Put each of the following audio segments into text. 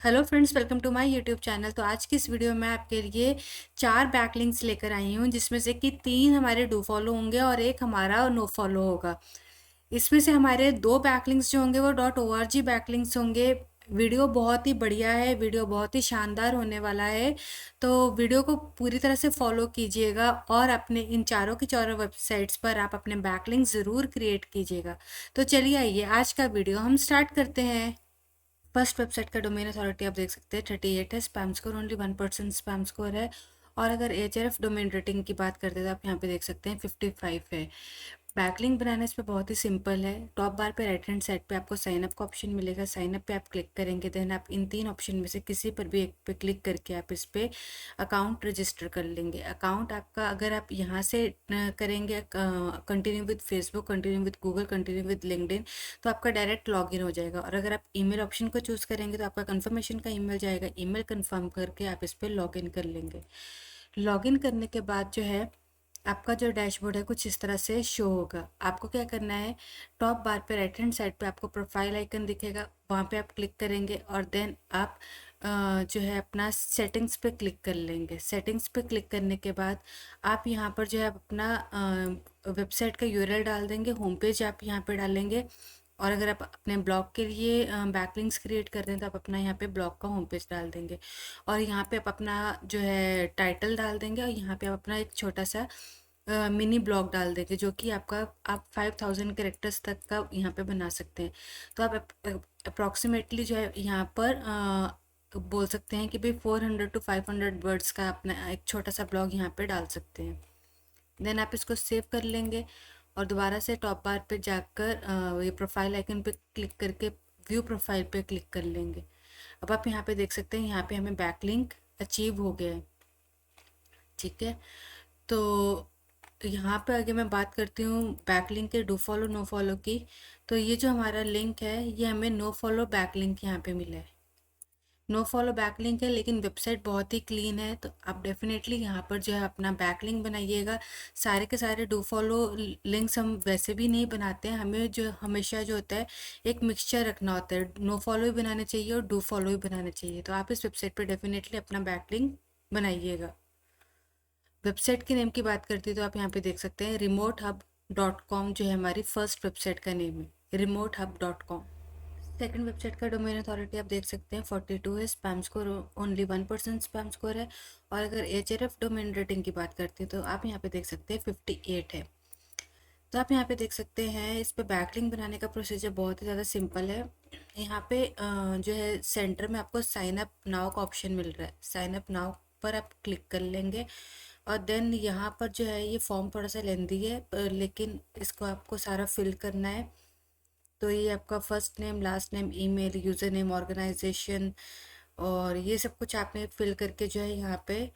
Hello friends, welcome to my YouTube channel. तो आज की इस वीडियो में आपके लिए 4 बैकलिंक्स लेकर आई हूँ, जिसमें से कि 3 हमारे डू फॉलो होंगे और एक हमारा नो फॉलो होगा। इसमें से हमारे 2 बैकलिंक्स जो होंगे वो .org बैकलिंक्स होंगे। वीडियो बहुत ही बढ़िया है, वीडियो बहुत ही शानदार होने वाला है। तो वीडियो को पूरी तरह से फॉलो कीजिएगा और अपने इन चारों की चारों वेबसाइट्स पर आप अपने बैकलिंक ज़रूर क्रिएट कीजिएगा। तो चलिए आइए आज का वीडियो हम स्टार्ट करते हैं। फर्स्ट वेबसाइट का डोमेन अथॉरिटी आप देख सकते हैं 38 है। Spam score only 1% spam score है। और अगर एचआरएफ डोमेन रेटिंग की बात करते हैं तो आप यहाँ पे देख सकते हैं 55 है। बैकलिंक बनाना इस पे बहुत ही सिंपल है। टॉप बार पे राइट हैंड साइड पे आपको साइन अप का ऑप्शन मिलेगा। साइन अप पे आप क्लिक करेंगे, देन आप इन 3 ऑप्शन में से किसी पर भी एक पे क्लिक करके आप इस पे अकाउंट रजिस्टर कर लेंगे। अकाउंट आपका अगर आप यहाँ से करेंगे continue with Facebook, continue with Google, continue with LinkedIn, तो आपका डायरेक्ट लॉगिन हो जाएगा। और अगर आप ईमेल ऑप्शन को चूज़ करेंगे तो आपका कंफर्मेशन का ईमेल जाएगा। ईमेल कंफर्म करके आप इस पर लॉगिन कर लेंगे। लॉगिन करने के बाद जो है आपका जो डैशबोर्ड है कुछ इस तरह से शो होगा। आपको क्या करना है, टॉप बार पे राइट हैंड साइड पे आपको प्रोफाइल आइकन दिखेगा, वहाँ पे आप क्लिक करेंगे और देन आप जो है अपना सेटिंग्स पे क्लिक कर लेंगे। सेटिंग्स पे क्लिक करने के बाद आप यहाँ पर जो है अपना वेबसाइट का यूआरएल डाल देंगे। होम पेज आप यहाँ पे डालेंगे। और अगर आप अपने ब्लॉग के लिए बैकलिंक्स क्रिएट कर रहे हैं तो आप अपना यहाँ पे ब्लॉग का होम पेज डाल देंगे। और यहाँ पे आप अपना जो है टाइटल डाल देंगे और यहाँ पे आप अपना एक छोटा सा मिनी ब्लॉग डाल देंगे, जो कि आपका आप 5000 कैरेक्टर्स तक का यहाँ पे बना सकते हैं। तो आप अप्रॉक्सीमेटली जो है यहाँ पर बोल सकते हैं कि भाई 400 टू 500 वर्ड्स का अपना एक छोटा सा ब्लॉग यहाँ पे डाल सकते हैं। देन आप इसको सेव कर लेंगे और दोबारा से टॉप बार पे जाकर ये प्रोफाइल आइकन पे क्लिक करके व्यू प्रोफाइल पे क्लिक कर लेंगे। अब आप यहाँ पे देख सकते हैं यहाँ पे हमें बैकलिंक अचीव हो गया है। ठीक है, तो यहाँ पे आगे मैं बात करती हूँ बैकलिंक के डू फॉलो नो फॉलो की। तो ये जो हमारा लिंक है ये हमें नो फॉलो बैकलिंक यहाँ पे मिला है। नो फॉलो बैकलिंक है लेकिन वेबसाइट बहुत ही क्लीन है, तो आप डेफिनेटली यहाँ पर जो है अपना बैकलिंक बनाइएगा। सारे के सारे डू फॉलो लिंक्स हम वैसे भी नहीं बनाते हैं, हमें जो हमेशा जो होता है एक मिक्सचर रखना होता है। नो फॉलो भी बनाने चाहिए और डू फॉलो भी बनाने चाहिए। तो आप इस वेबसाइट पर डेफिनेटली अपना बैकलिंक बनाइएगा। वेबसाइट के नेम की बात करती है तो आप यहाँ पे देख सकते हैं remote-hub.com जो है हमारी फर्स्ट वेबसाइट का नेम है, remote-hub.com। सेकंड वेबसाइट का डोमेन अथॉरिटी आप देख सकते हैं 42 है। Spam score only 1% spam score है। और अगर एचआरएफ डोमेन रेटिंग की बात करते हैं तो आप यहाँ पे देख सकते हैं 58 है। तो आप यहाँ पे देख सकते हैं इस पे बैकलिंक बनाने का प्रोसीजर बहुत ही ज़्यादा सिंपल है। यहाँ पे जो है सेंटर में आपको साइन अप नाउ का ऑप्शन मिल रहा है। साइन अप नाउ पर आप क्लिक कर लेंगे और देन यहाँ पर जो है ये फॉर्म थोड़ा सा लेंदी है लेकिन इसको आपको सारा फिल करना है। तो ये आपका first name, last name, email, user name, organization और ये सब कुछ आपने फिल करके जो है यहाँ पे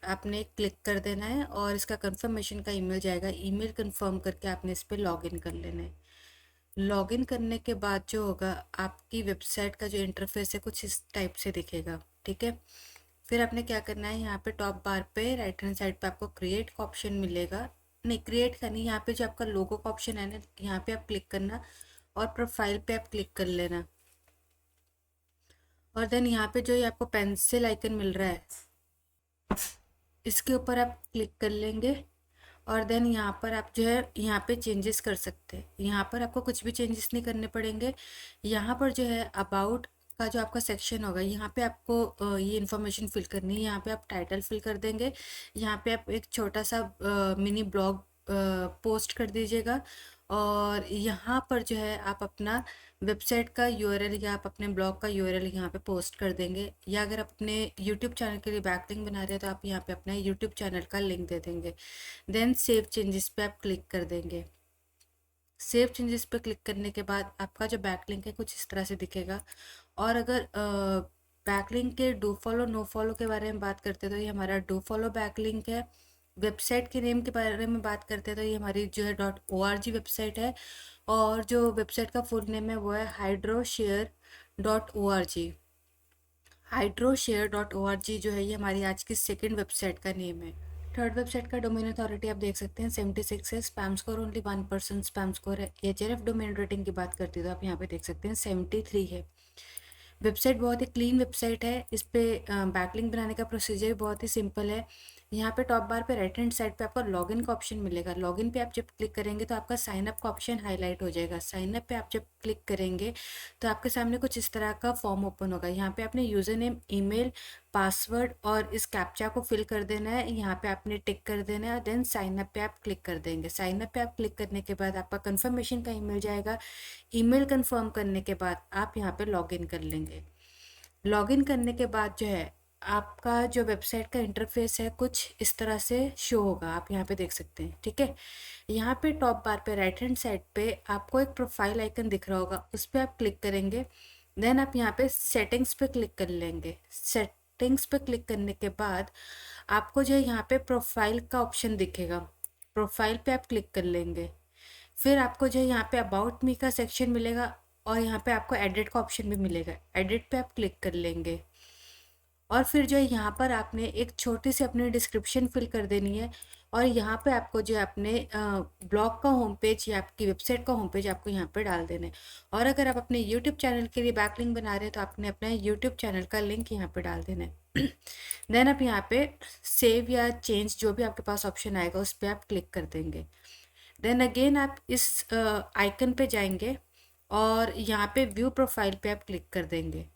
आपने क्लिक कर देना है और इसका कंफर्मेशन का ईमेल जाएगा। ईमेल कंफर्म करके आपने इस पर लॉगिन कर लेना है। लॉगिन करने के बाद जो होगा आपकी वेबसाइट का जो इंटरफेस है कुछ इस टाइप से दिखेगा। ठीक है, फिर आपने क्या करना है, यहाँ पे टॉप बार पे राइट हैंड साइड पे आपको क्रिएट का ऑप्शन मिलेगा। नहीं, क्रिएट का नहीं, यहाँ पे जो आपका लोगो का ऑप्शन है ना यहाँ पे आप क्लिक करना और प्रोफाइल पे आप क्लिक कर लेना। और देन यहाँ पे जो ये आपको पेंसिल आइकन मिल रहा है इसके ऊपर आप क्लिक कर लेंगे और देन यहाँ पर आप जो है यहाँ पे चेंजेस कर सकते हैं। यहाँ पर आपको कुछ भी चेंजेस नहीं करने पड़ेंगे। यहाँ पर जो है अबाउट का जो आपका सेक्शन होगा यहाँ पे आपको ये इन्फॉर्मेशन फिल करनी है। यहाँ पे आप टाइटल फिल कर देंगे। यहाँ पे आप एक छोटा सा मिनी ब्लॉग पोस्ट कर दीजिएगा और यहाँ पर जो है आप अपना वेबसाइट का यूआरएल या आप अपने ब्लॉग का यूआरएल यहाँ पे पोस्ट कर देंगे। या अगर आप अपने यूट्यूब चैनल के लिए बैकलिंक बना रहे हैं तो आप यहाँ पे अपने यूट्यूब चैनल का लिंक दे देंगे। देन सेव चेंजेस पे आप क्लिक कर देंगे। सेव चेंजेस पे क्लिक करने के बाद आपका जो बैकलिंक है कुछ इस तरह से दिखेगा। और अगर बैकलिंक के डू फॉलो नो फॉलो के बारे में बात करते हैं तो ये हमारा डू फॉलो बैकलिंक है। वेबसाइट के नेम के बारे में बात करते हैं तो ये हमारी जो है .org वेबसाइट है। और जो वेबसाइट का फुल नेम है वो है hydroshare.org। hydroshare.org जो है ये हमारी आज की सेकंड वेबसाइट का नेम है। थर्ड वेबसाइट का डोमेन अथॉरिटी आप देख सकते हैं 76 है। Spam score only 1% spam score है। एचआरएफ डोमेन रेटिंग की बात करती है तो आप यहाँ पे देख सकते हैं 73 है। वेबसाइट बहुत ही क्लीन वेबसाइट है। इस पे बैकलिंक बनाने का प्रोसीजर बहुत ही सिंपल है। यहाँ पे टॉप बार पे राइट हैंड साइड पे आपको लॉगिन का ऑप्शन मिलेगा। लॉगिन पे आप जब क्लिक करेंगे तो आपका साइन अप का ऑप्शन हाईलाइट हो जाएगा। साइन अप पे आप जब क्लिक करेंगे तो आपके सामने कुछ इस तरह का फॉर्म ओपन होगा। यहाँ पे आपने यूज़र नेम, ईमेल, पासवर्ड और इस कैप्चा को फिल कर देना है। यहाँ पे आपने टिक कर देना है और देन साइन अप पे आप क्लिक कर देंगे। साइन अप पे आप क्लिक करने के बाद आपका कंफर्मेशन का ईमेल जाएगा। ईमेल कंफर्म करने के बाद आप यहाँ पे लॉगिन कर लेंगे। लॉगिन करने के बाद जो है आपका जो वेबसाइट का इंटरफेस है कुछ इस तरह से शो होगा। आप यहाँ पे देख सकते हैं, ठीक है। यहाँ पे टॉप बार पे राइट हैंड साइड पे आपको एक प्रोफाइल आइकन दिख रहा होगा, उस पर आप क्लिक करेंगे। देन आप यहाँ पे सेटिंग्स पे क्लिक कर लेंगे। सेटिंग्स पे क्लिक करने के बाद आपको जो है यहाँ पे प्रोफाइल का ऑप्शन दिखेगा। प्रोफाइल पे आप क्लिक कर लेंगे। फिर आपको जो है यहाँ पे अबाउट मी का सेक्शन मिलेगा और यहाँ पे आपको एडिट का ऑप्शन भी मिलेगा। एडिट पे आप क्लिक कर लेंगे और फिर जो है यहाँ पर आपने एक छोटी सी अपनी डिस्क्रिप्शन फिल कर देनी है। और यहाँ पे आपको जो है अपने ब्लॉग का होम पेज या आपकी वेबसाइट का होम पेज आपको यहाँ पे डाल देना है। और अगर आप अपने यूट्यूब चैनल के लिए बैकलिंक बना रहे हैं तो आपने अपना यूट्यूब चैनल का लिंक यहाँ पे डाल देना है। देन आप यहाँ पे सेव या चेंज जो भी आपके पास ऑप्शन आएगा उस पर आप क्लिक कर देंगे। देन अगेन आप इस आइकन पे जाएंगे और यहाँ पे व्यू प्रोफाइल पे आप क्लिक कर देंगे।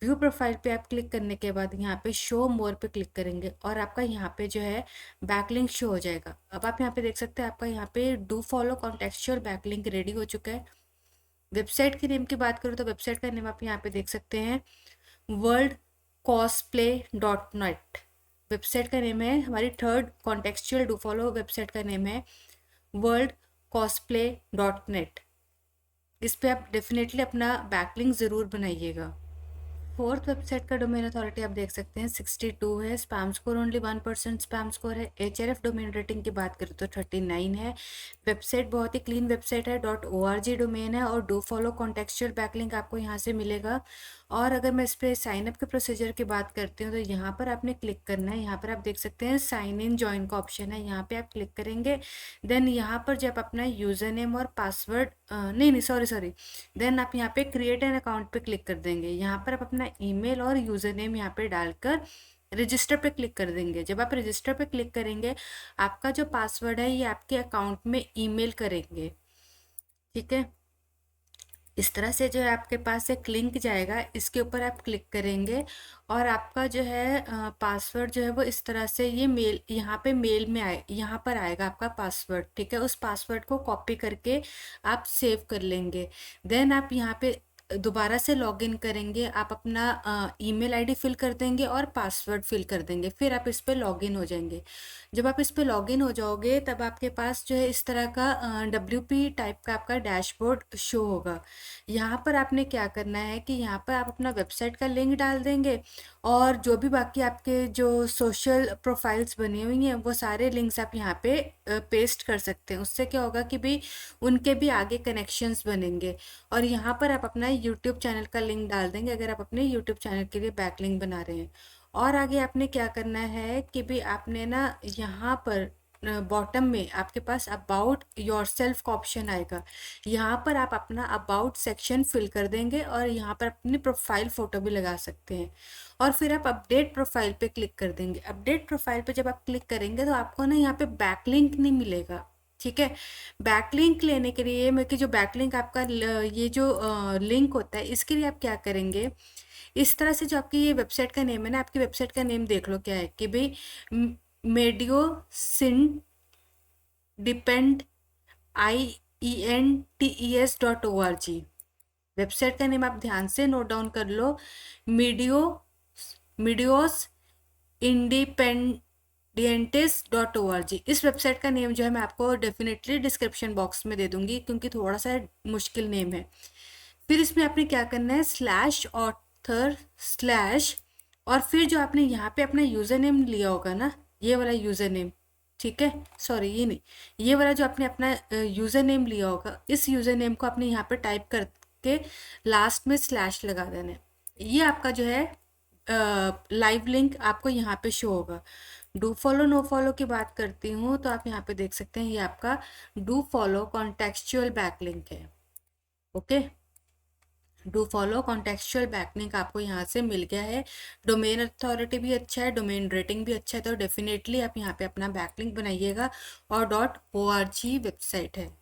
व्यू प्रोफाइल पे आप क्लिक करने के बाद यहाँ पे शो मोर पे क्लिक करेंगे और आपका यहाँ पे जो है बैकलिंक शो हो जाएगा। अब आप यहाँ पे देख सकते हैं आपका यहाँ पे do follow contextual backlink ready हो चुका है। वेबसाइट के नेम की बात करूँ तो वेबसाइट का नेम आप यहाँ पे देख सकते हैं world cosplay dot net website का नेम है। हमारी third contextual do follow website का नेम है वर्ल्ड कॉस्प्ले डॉट नेट। इस पे आप डेफिनेटली अपना बैकलिंक ज़रूर बनाइएगा। फोर्थ वेबसाइट का डोमेन अथॉरिटी आप देख सकते हैं 62 है। Spam score only 1% spam score है। एचआरएफ डोमेन रेटिंग की बात करें तो 39 है। वेबसाइट बहुत ही क्लीन वेबसाइट है। .org डोमेन है और डू फॉलो कॉन्टेक्चुअल बैकलिंक आपको यहाँ से मिलेगा। और अगर मैं इस पर साइन अप के प्रोसीजर की बात करती हूँ तो यहाँ पर आपने क्लिक करना है। यहाँ पर आप देख सकते हैं साइन इन जॉइन का ऑप्शन है, यहाँ पे आप क्लिक करेंगे। देन यहाँ पर जब अपना यूज़र नेम और पासवर्ड नहीं सॉरी देन आप यहाँ पे क्रिएट एन अकाउंट पे क्लिक कर देंगे। यहाँ पर आप अपना ईमेल और यूज़र नेम यहाँ पे डालकर रजिस्टर पे क्लिक कर देंगे। जब आप रजिस्टर पे क्लिक करेंगे आपका जो पासवर्ड है ये आपके अकाउंट में ईमेल करेंगे, ठीक है। इस तरह से जो है आपके पास एक लिंक जाएगा, इसके ऊपर आप क्लिक करेंगे और आपका जो है पासवर्ड जो है वो इस तरह से ये मेल यहाँ पे मेल में यहाँ पर आएगा आपका पासवर्ड, ठीक है। उस पासवर्ड को कॉपी करके आप सेव कर लेंगे। देन आप यहाँ पे दोबारा से लॉगिन करेंगे। आप अपना ईमेल आईडी फिल कर देंगे और पासवर्ड फिल कर देंगे। फिर आप इस पर लॉगिन हो जाएंगे। जब आप इस पर लॉगिन हो जाओगे तब आपके पास जो है इस तरह का WP टाइप का आपका डैशबोर्ड शो होगा। यहाँ पर आपने क्या करना है कि यहाँ पर आप अपना वेबसाइट का लिंक डाल देंगे और जो भी बाकी आपके जो सोशल प्रोफाइल्स बनी हुई हैं वो सारे लिंक्स आप यहाँ पे पेस्ट कर सकते हैं। उससे क्या होगा कि भी उनके भी आगे कनेक्शंस बनेंगे। और यहाँ पर आप अपना यूट्यूब चैनल का लिंक डाल देंगे अगर आप अपने यूट्यूब चैनल के लिए बैकलिंक बना रहे हैं। और आगे आपने क्या करना है कि भी आपने ना यहाँ पर बॉटम में आपके पास अबाउट योर सेल्फ का ऑप्शन आएगा। यहाँ पर आप अपना अबाउट सेक्शन फिल कर देंगे और यहाँ पर अपनी प्रोफाइल फ़ोटो भी लगा सकते हैं। और फिर आप अपडेट प्रोफाइल पे क्लिक कर देंगे। अपडेट प्रोफाइल पे जब आप क्लिक करेंगे तो आपको ना यहाँ पे बैकलिंक नहीं मिलेगा, ठीक है। बैकलिंक लेने के लिए मैं कि जो बैकलिंक आपका ये जो लिंक होता है इसके लिए आप क्या करेंगे, इस तरह से जो आपकी ये वेबसाइट का नेम है ना, आपकी वेबसाइट का नेम देख लो क्या है कि भाई मेडियो सिन डिपेंड IENTES.org। वेबसाइट का नेम आप ध्यान से नोट डाउन कर लो, मीडियोस इंडिपेंडियंटिस.org। इस वेबसाइट का नेम जो है मैं आपको डेफिनेटली डिस्क्रिप्शन बॉक्स में दे दूंगी क्योंकि थोड़ा सा मुश्किल नेम है। फिर इसमें आपने क्या करना है स्लैश ऑथर स्लैश और फिर जो आपने यहाँ पे अपना यूज़र नेम लिया होगा ना, ये वाला यूज़र नेम, ठीक है, सॉरी ये नहीं, ये वाला जो आपने अपना यूज़र नेम लिया होगा इस यूज़र नेम को आपने यहाँ पे टाइप करके लास्ट में स्लैश लगा देना है। ये आपका जो है लाइव लिंक आपको यहाँ पे शो होगा। डू फॉलो नो फॉलो की बात करती हूँ तो आप यहाँ पे देख सकते हैं ये आपका डू फॉलो कॉन्टेक्चुअल बैकलिंक है, okay. Do follow contextual backlink आपको यहाँ से मिल गया है। डोमेन अथॉरिटी भी अच्छा है, डोमेन रेटिंग भी अच्छा है, तो डेफिनेटली आप यहाँ पे अपना बैकलिंक बनाइएगा। और .org वेबसाइट है।